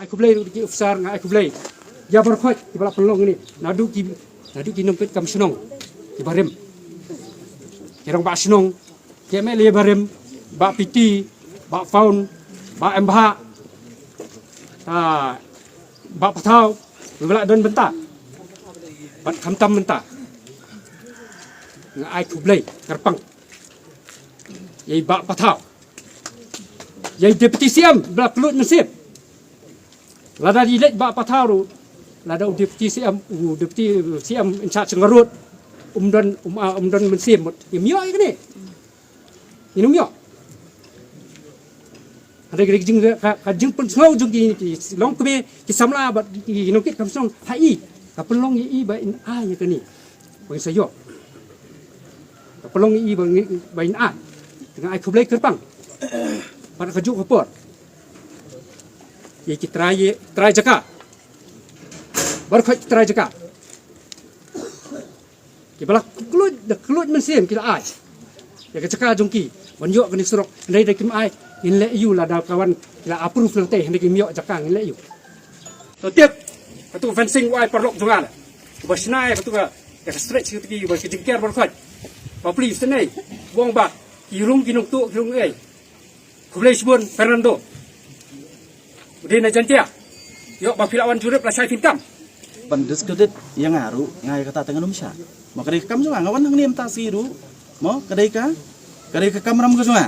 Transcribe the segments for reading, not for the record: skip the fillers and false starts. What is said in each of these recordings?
aku boleh di ofisar ngai aku boleh ya berkhot di bala pelong ni nadu ki nompet kam senong di barem kirang ba senong ke me le barem ba piti ba faun ba embha ba patau bala don benta bat khamtam benta ngai aku boleh karpang yai ba patau yai deputi siam bala kelut nasib lada dilet ba patau lada deputi siam in charge ngarut umdan mensim imyo ini inum yo ada jing ka jing pun snow jung ki long kbe ki samla ba inum kit kam song hai ka pelong yi ba in a ya kani bang sayo ka pelong yi ba in a dengan ai kublai kerpang pada kaju kopor ye ki trai jaka bar khoi trai jaka ki bala kelut mensim ki ai ya ka jaka jongki banyo kani surok ndai dai kim ai in le yu la da kawan la approve lang teh ndai kim yo jaka in le yu to tiep katu fencing wai perlok jungal basnai katu ka stretch ki ba ki jingker bar khoi pa please nei wong ba kirung kinung tu kirung kublai sibun Fernando udah na jantia yo ba pilawan jurip la sai fintam ban discredit yang ngaru ngai kata tengah numsha mo kadai kam junga ngawan hang niam ta siru mo kadai ka kamram ka junga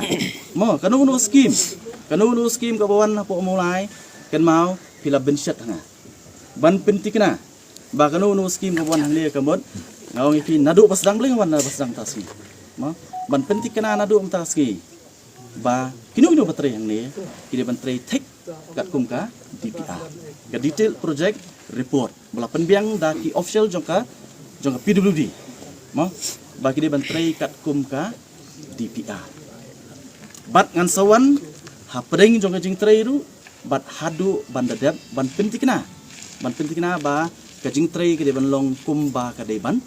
mo kanu nu skim ka bawan po mulai kan mau pila bensyat hanga ban pentikna ba kanu nu skim ka bawan hang le kamot ngawang ipi nadu pasdang bling wan pasdang tasi mo ban pentikna nadu tasi ba kinu bateri yang ni kini bateri tek kat kumka DPR ke detail project report bala penbiang da ki official jongka PWD mo ba kini bateri kat kumka DPR bat ngan sawan ha pedeng jongka jing trei ru bat hadu ban dadap ban pentikna ba ka jing trei ke ban long kumba ka de ban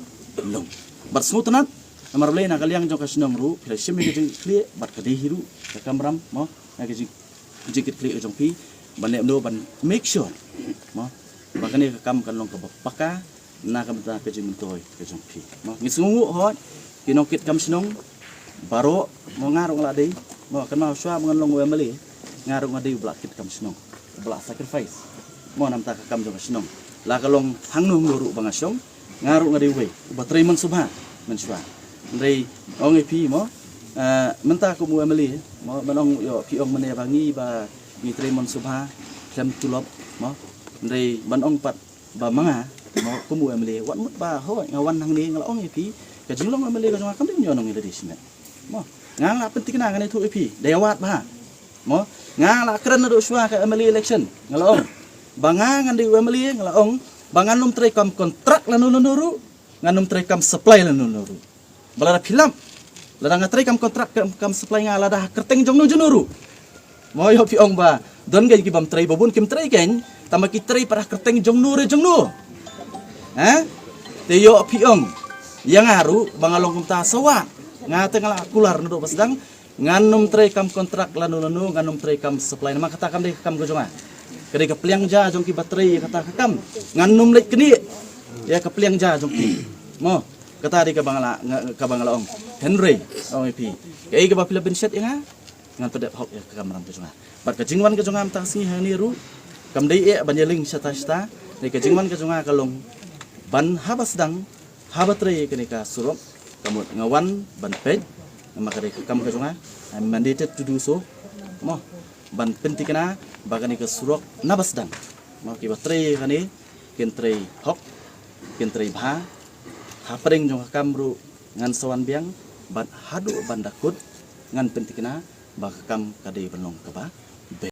long bat smutanat Amar boleh nak kalian jauh kasih nombru, bila semi kerja klik, bat kadeh hiru, kamram, mau nak kerja klik jauh pi, bandai amdo ban make sure, mau, bahkan ni kam kan long kabak paka, nak kam tak kerja mentoy jauh pi, mau ngisungu hot, kinokit kam senong, baru mau ngarung ladai, mau kan mau syua mengan long wemeli, ngarung ladai belak kit kam senong, belak sacrifice, mau nam tak kam jauh senong, lah kalau hangnum luru bangasong, ngarung ladai we, bateri mensubha, mensubha. Dari orang epi mo, mentah aku mua meli, mo menong yo piong mana bangi ba mitri mensubha, jam tulop, mo dari menong pat ba manga, mo aku mua meli, wat mut ba ho ngawan hang ni ngalong epi, kajing long meli kajing makam dia nyonong dari sini, mo ngala penting na ngane tu epi, dewat ba, mo ngala keren ada uswa ke meli election, ngalong, bangan di meli ngalong, bangan num trekam kontrak lanu nuru, nganum trekam supply lanu nuru. Balada film, lada ngatri kam kontrak kam supply ngala dah kerteng jong nu junuru. Moyo piong ba, don gay kibam tray babun kim tray ken, tama ki tray para kerteng jong nu. Teyo piong, yang ngaru bangalong kum ta sawa, ngate ngala kular nu pasdang nganum tray kam kontrak lanu nganum tray kam supply nama kata kam deh kam gojonga. Kedai kepliang ja jong ki baterai kata kam, nganum lek keni, ya kepliang ja jong ki. Mo kata di kabangala ong Henry ong ipi kay ka bapila benset nga ngan pada hok ya kamram kejunga bat kejingwan kejunga amtang singi haniru kam dei e banyeling sata ni kejingwan kejunga kalong ban habasdang habatre kenika surok kamut ngawan ban pej makare kam kejunga I'm mandated to do so mo ban pentikna bagani ke surok nabasdang mo ki batre kani kentre hok kentre bha hapering jong kamru ngan sawan biang bat hadu bandakut ngan pentikna bakam kadai benong kaba